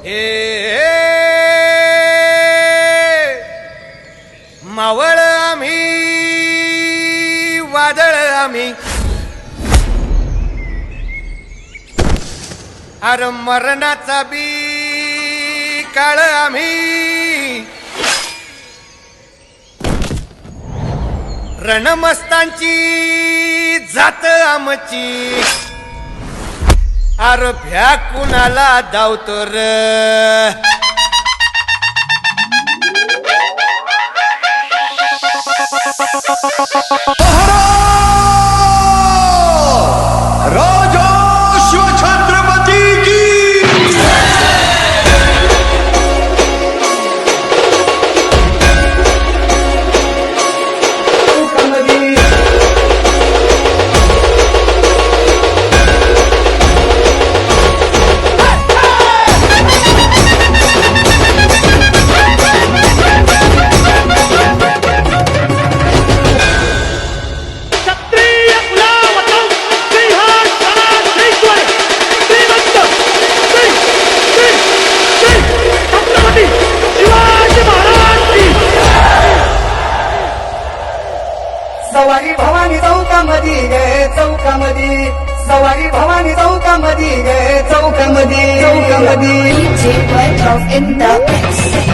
हे मावळ आम्ही वादळ आम्ही अरे मरणाचा बी काळ आम्ही रणमस्तांची जात आमची अरे भ्या कुणाला धावतो र राजा शिवछत्रपती की सवारी भवानी चौकामध्ये गे चौकामध्ये सवारी भवानी चौकामध्ये गे चौकामध्ये DJ White Off in the mix.